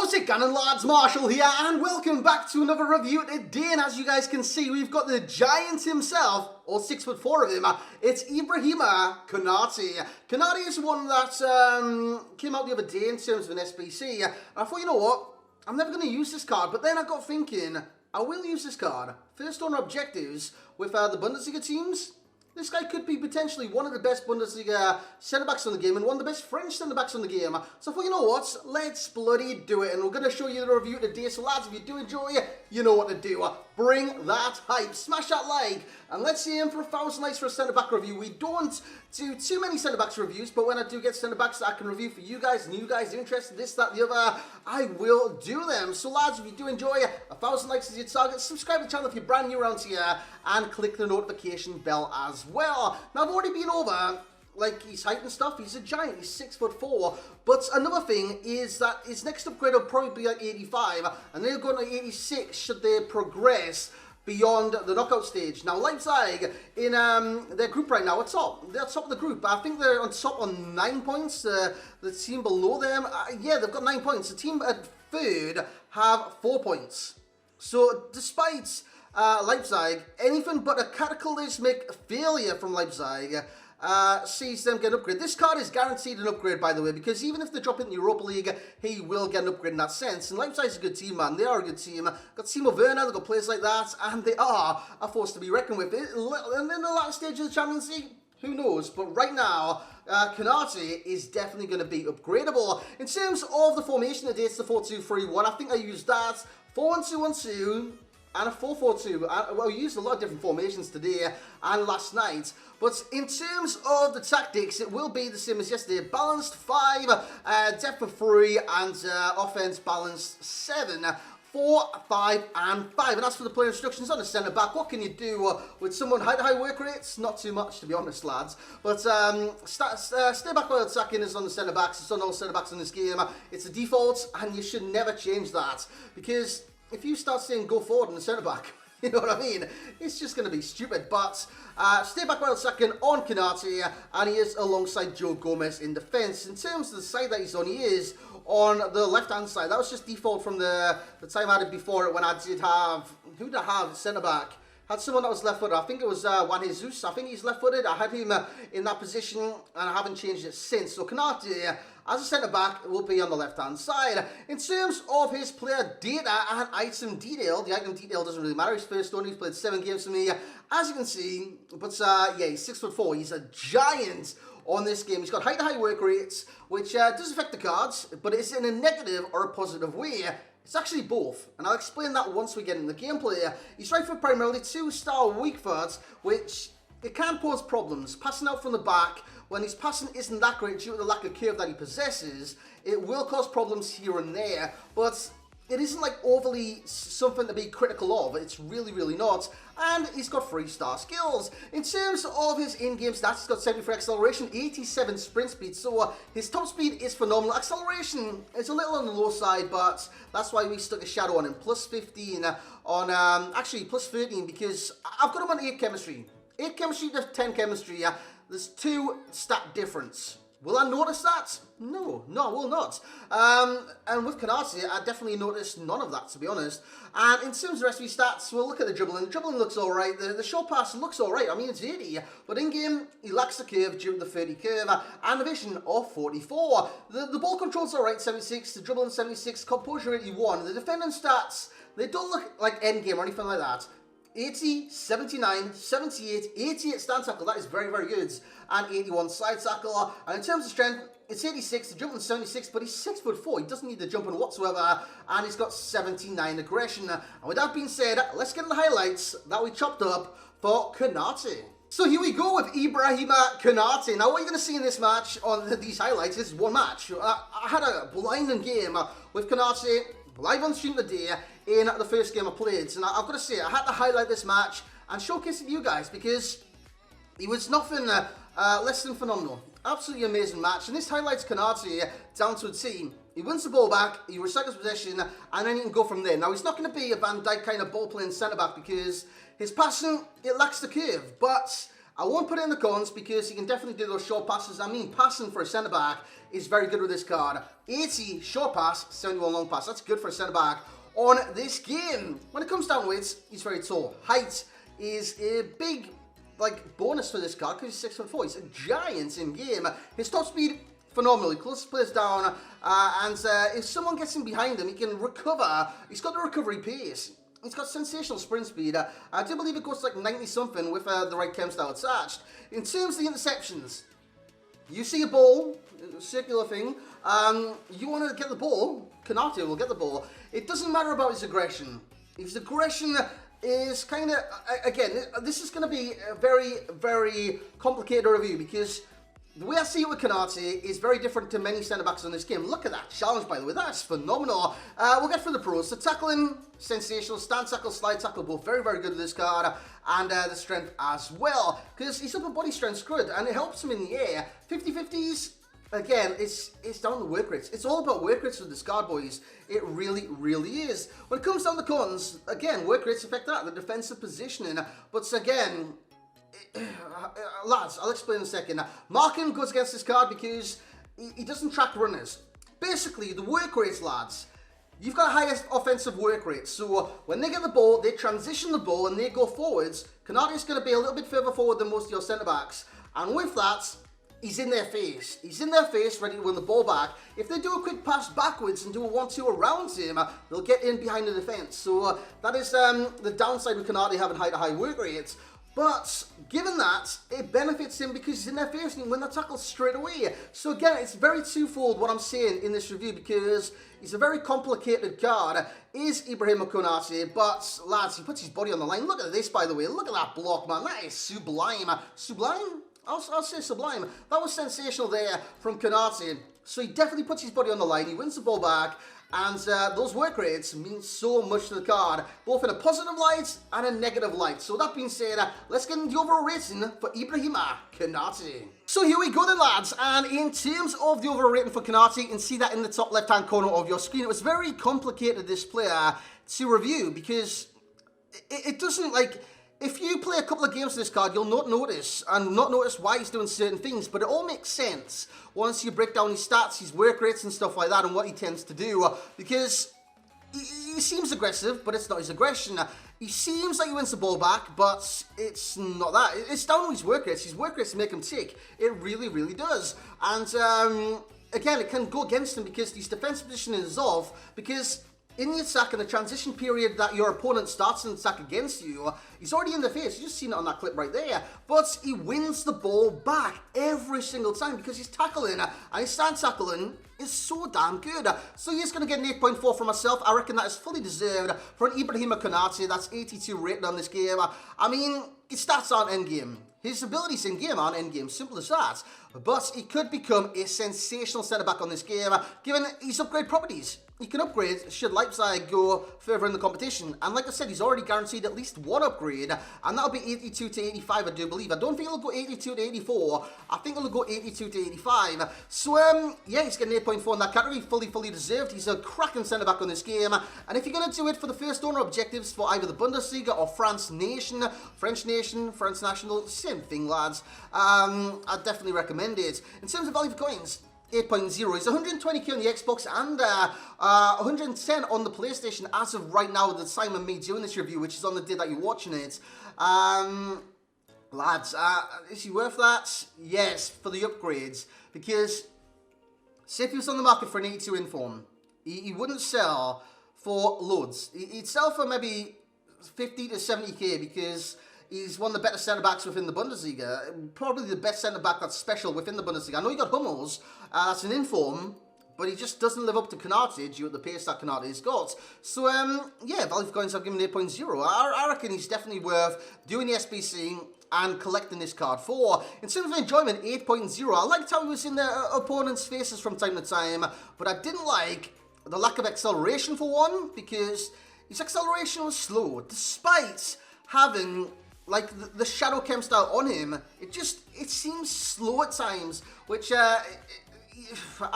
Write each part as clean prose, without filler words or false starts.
How's it going, lads? Marshall here, and welcome back to another review today. And as you guys can see, we've got the giant himself, or 6'4" of him. It's Ibrahima Konate. Konate is one that came out the other day in terms of an SBC. And I thought, you know what? I'm never going to use this card. But then I got thinking, I will use this card. First on objectives with the Bundesliga teams. This guy could be potentially one of the best Bundesliga centre-backs on the game and one of the best French centre-backs on the game. So I thought, you know what, let's bloody do it. And we're going to show you the review today. So lads, if you do enjoy it, you know what to do. Bring that hype, smash that like, and let's aim for 1,000 likes for a centre-back review. We don't do too many centre-backs reviews, but when I do get centre-backs that I can review for you guys, and you guys are interested in this, that, the other, I will do them. So lads, if you do enjoy, 1,000 likes is your target. Subscribe to the channel if you're brand new around here, and click the notification bell as well. Now, I've already been over like his height and stuff. He's a giant, he's 6'4". But another thing is that his next upgrade will probably be like 85, and they'll go to 86 should they progress beyond the knockout stage. Now, Leipzig, in their group right now, they're top of the group. I think they're on top on 9 points. The team below them, yeah, they've got 9 points. The team at third have 4 points. So, despite Leipzig, anything but a cataclysmic failure from Leipzig sees them get an upgrade. This card is guaranteed an upgrade, by the way, because even if they drop it in the Europa League, he will get an upgrade in that sense. And Leipzig's a good team, man. They are a good team. Got Timo Werner, they've got players like that, and they are a force to be reckoned with. And in the last stage of the Champions League, who knows? But right now, Konate is definitely going to be upgradable. In terms of the formation today, it's the 4-2-3-1. I think I used that. 4-1-2-1-2. And a 4-4-2. Well, we used a lot of different formations today and last night. But in terms of the tactics, it will be the same as yesterday. Balanced 5, depth of 3, and offense balanced 7. 4, 5, and 5. And as for the player instructions on the centre back, what can you do with someone high work rates? Not too much, to be honest, lads. But stay back while attacking is on the centre backs. It's on all centre backs in this game. It's a default, and you should never change that, because if you start saying go forward in the centre back, you know what I mean? It's just going to be stupid. But stay back while second on Konate, and he is alongside Joe Gomez in defence. In terms of the side that he's on, he is on the left-hand side. That was just default from the time I did before it when I did have, who did I have centre back? Had someone that was left-footed. I think it was Juan Jesus. I think he's left-footed. I had him in that position, and I haven't changed it since. So Konate, as a centre-back, will be on the left-hand side. In terms of his player data and item detail, the item detail doesn't really matter. He's first only, he's played 7 games for me, as you can see. But yeah, he's 6'4". He's a giant on this game. He's got high work rates, which does affect the cards, but it's in a negative or a positive way. It's actually both, and I'll explain that once we get in the gameplay. He's right foot primarily, 2-star weak foot, which it can pose problems. Passing out from the back, when his passing isn't that great due to the lack of curve that he possesses, it will cause problems here and there, but it isn't like overly something to be critical of. It's really not. And he's got 3-star skills. In terms of his in-game stats, he's got 73 acceleration, 87 sprint speed. So his top speed is phenomenal. Acceleration is a little on the low side, but that's why we stuck a shadow on him. Plus 15 on, actually plus 13, because I've got him on 8 chemistry. 8 chemistry to 10 chemistry. There's 2 stat difference. Will I notice that? No, I will not. And with Konate, I definitely noticed none of that, to be honest. And in terms of the rest of his stats, we'll look at the dribbling. The dribbling looks alright. The short pass looks alright. I mean, it's 80. But in-game, he lacks the curve due to the 30 curve and the vision of 44. The ball control's alright, 76. The dribbling, 76. Composure, 81. The defending stats, they don't look like endgame or anything like that. 80, 79, 78, 88 stand tackle, that is very good, and 81 side tackle. And in terms of strength, it's 86, the jumping 76, but he's 6'4", he doesn't need the jumping whatsoever, and he's got 79 aggression. And with that being said, let's get into the highlights that we chopped up for Konate. So here we go with Ibrahima Konate. Now what you're going to see in this match, on these highlights, is one match. I had a blinding game with Konate, live on stream today, in the first game I played. And I've got to say, I had to highlight this match and showcase it to you guys, because he was nothing less than phenomenal. Absolutely amazing match. And this highlights Konate down to a T. He wins the ball back, he recycles possession, and then he can go from there. Now, he's not going to be a Van Dijk kind of ball-playing centre-back, because his passing, it lacks the curve. But I won't put it in the cons because he can definitely do those short passes. I mean, passing for a centre-back is very good with this card. 80 short pass, 71 long pass. That's good for a centre-back on this game. When it comes down to it, he's very tall. Height is a big bonus for this card because he's 6'4". He's a giant in game. His top speed, phenomenal. He closes players down, and if someone gets in behind him, he can recover. He's got the recovery pace. He's got sensational sprint speed. I do believe it goes to like 90 something with the right chem style attached. In terms of the interceptions, you see a ball, a circular thing, you want to get the ball, Konate will get the ball. It doesn't matter about his aggression. His aggression is kind of, again, this is going to be a very, very complicated review because the way I see it with Konate is very different to many centre-backs in this game. Look at that challenge, by the way. That's phenomenal. We'll get through the pros. The tackling, sensational. Stand tackle, slide tackle, both very, very good with this card. And the strength as well. Because his upper body strength's good, and it helps him in the air. 50-50s, again, it's down to work rates. It's all about work rates with this card, boys. It really, really is. When it comes down to cons, again, work rates affect that. The defensive positioning. But again, lads, I'll explain in a second. Marking goes against this card because he doesn't track runners. Basically, the work rates, lads, you've got highest offensive work rates. So when they get the ball, they transition the ball and they go forwards. Konate is going to be a little bit further forward than most of your centre-backs. And with that, he's in their face. He's in their face, ready to win the ball back. If they do a quick pass backwards and do a 1-2 around him, they'll get in behind the defence. So that is the downside with Konate having high work rates. But given that, it benefits him because he's in their face and he can win the tackle straight away. So again, it's very twofold what I'm saying in this review because he's a very complicated card. Is Ibrahima Konate, but lads, he puts his body on the line. Look at this, by the way. Look at that block, man. That is sublime. Sublime? I'll say sublime. That was sensational there from Konate. So he definitely puts his body on the line. He wins the ball back. And those work rates mean so much to the card, both in a positive light and a negative light. So that being said, let's get into the overall rating for Ibrahima Konate. So here we go then, lads, and in terms of the overall rating for Konate, you can see that in the top left-hand corner of your screen. It was very complicated, this player, to review, because it doesn't, like, if you play a couple of games with this card, you'll not notice why he's doing certain things, but it all makes sense once you break down his stats, his work rates and stuff like that, and what he tends to do, because he seems aggressive, but it's not his aggression. He seems like he wins the ball back, but it's not that. It's down to his work rates. His work rates make him tick. It really, really does. And again, it can go against him because his defense positioning is off, because in the attack, in the transition period that your opponent starts an attack against you, he's already in the face. You just seen it on that clip right there. But he wins the ball back every single time because he's tackling, and his stand tackling is so damn good. So he's going to get an 8.4 for myself. I reckon that is fully deserved for an Ibrahima Konate. That's 82 rated on this game. I mean, his stats aren't endgame. His abilities in game aren't endgame, simple as that. But he could become a sensational centre-back on this game, given his upgrade properties. He can upgrade should Leipzig go further in the competition. And like I said, he's already guaranteed at least one upgrade, and that'll be 82 to 85, I do believe. I don't think it'll go 82 to 84. I think it'll go 82 to 85. So, yeah, he's getting 8.4 in that category. Fully deserved. He's a cracking centre-back on this game. And if you're going to do it for the first owner objectives for either the Bundesliga or French Nation, France National, same thing, lads. I'd definitely recommend it. In terms of value for coins, 8.0. He's 120k on the Xbox and 110 on the PlayStation as of right now, the time of me doing this review, which is on the day that you're watching it. Lads, is he worth that? Yes, for the upgrades. Because, say if he was on the market for an 82 inform, he wouldn't sell for loads. He'd sell for maybe 50 to 70k because he's one of the better centre-backs within the Bundesliga. Probably the best centre-back that's special within the Bundesliga. I know you got Hummels, that's an inform, but he just doesn't live up to Konate due to the pace that Konate has got. So, yeah, value for coins, I'll give him an 8.0. I reckon he's definitely worth doing the SBC and collecting this card for. In terms of enjoyment, 8.0. I liked how he was in the opponent's faces from time to time, but I didn't like the lack of acceleration for one, because his acceleration was slow, despite having like the shadow chem style on him. It seems slow at times, which I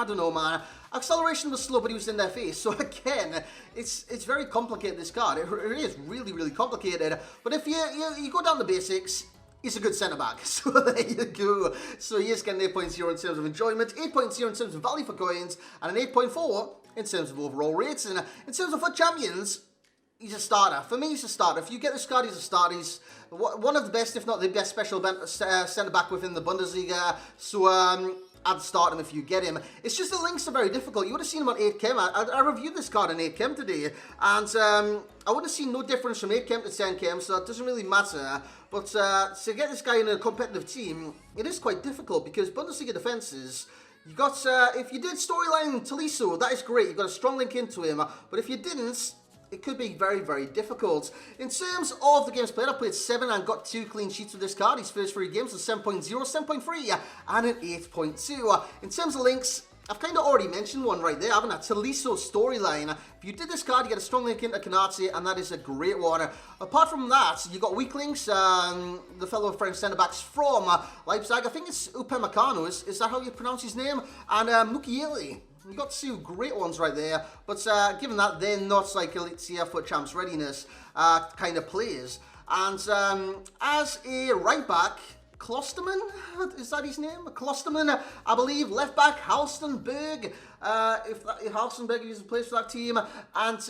don't know, man. Acceleration was slow, but he was in their face. So again, it's very complicated, this card. It is really complicated. But if you go down the basics, he's a good centre-back. So there you go. So he is getting 8.0 in terms of enjoyment, 8.0 in terms of value for coins, and an 8.4 in terms of overall rates. And in terms of FUT Champions, he's a starter. For me, he's a starter. If you get this card, he's a starter. He's one of the best, if not the best, special centre-back within the Bundesliga. So I'd start him if you get him. It's just the links are very difficult. You would have seen him on 8chem. I reviewed this card on 8chem today, and I would have seen no difference from 8chem to 10chem, so it doesn't really matter. But to get this guy in a competitive team, it is quite difficult because Bundesliga defenses, you got, if you did storyline Tolisso, that is great. You've got a strong link into him. But if you didn't, it could be very, very difficult. In terms of the games played, I played 7 and got 2 clean sheets with this card. His first 3 games was 7.0, 7.3, and an 8.2. In terms of links, I've kind of already mentioned one right there, haven't I? Tolisso storyline. If you did this card, you get a strong link into Konate, and that is a great one. Apart from that, you got weak links, the fellow French centre-backs from Leipzig. I think it's Upamecano, is that how you pronounce his name? And Mukiele. You got 2 great ones right there, but given that they're not like Elite FUT Champs readiness kind of players. And as a right back, Klosterman, is that his name? Klosterman, I believe. Left back, Halstenberg, if Halstenberg is the place for that team. And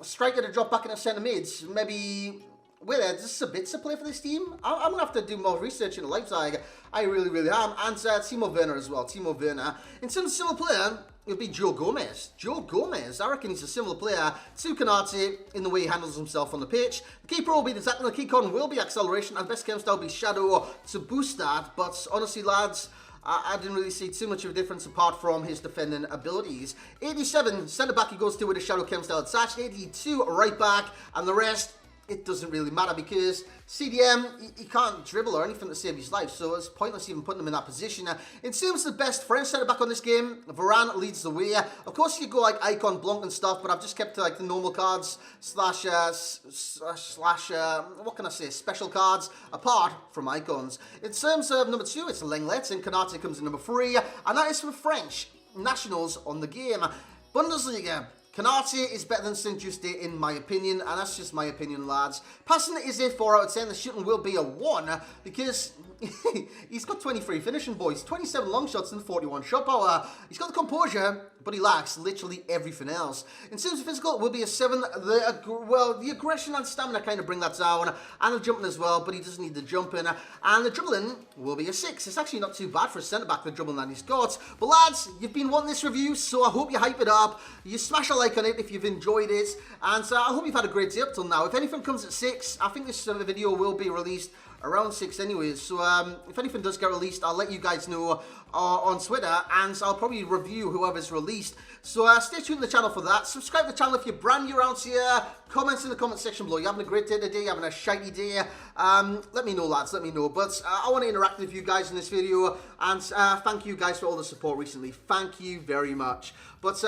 striker to drop back into centre mids. Maybe, wait, does Sabitzer play for this team? I'm going to have to do more research into Leipzig. I really, really am. And Timo Werner as well, Timo Werner. In terms of similar player, it'll be Joe Gomez. Joe Gomez, I reckon he's a similar player to Konate in the way he handles himself on the pitch. The key pro will be the tackle, the key con will be acceleration, and best chem style will be shadow to boost that. But honestly, lads, I didn't really see too much of a difference apart from his defending abilities. 87, centre-back he goes to with a shadow chem style attached. 82, right back, and the rest, it doesn't really matter because CDM, he can't dribble or anything to save his life, so it's pointless even putting him in that position. In terms of the best French centre-back on this game, Varane leads the way. Of course, you go like Icon, Blanc and stuff, but I've just kept to like the normal cards slash what can I say, special cards, apart from Icons. In terms of number 2, it's Lenglet, and Konate comes in number 3, and that is for French nationals on the game. Bundesliga. Konate is better than Saint-Juste in my opinion, and that's just my opinion, lads. Passing is a 4 out of 10. The shooting will be a 1 because he's got 23 finishing, boys, 27 long shots and 41 shot power. He's got the composure, but he lacks literally everything else. In terms of physical, it will be a 7. The aggression and stamina kind of bring that down, and the jumping as well, but he doesn't need the jumping. And the dribbling will be a 6. It's actually not too bad for a centre-back, the dribbling that he's got. But lads, you've been wanting this review, so I hope you hype it up. You smash a like on it if you've enjoyed it, and I hope you've had a great day up till now. If anything comes at 6, I think this video will be released around 6 anyways, so if anything does get released, I'll let you guys know on Twitter, and I'll probably review whoever's released. So stay tuned to the channel for that. Subscribe to the channel if you're brand new around here. Comments in the comment section below. You're having a great day today, you're having a shiny day. Let me know, lads, let me know. But I want to interact with you guys in this video, and thank you guys for all the support recently. Thank you very much. But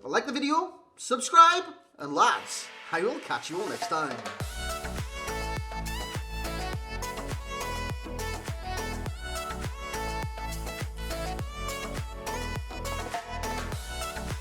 like the video, subscribe, and lads, I will catch you all next time.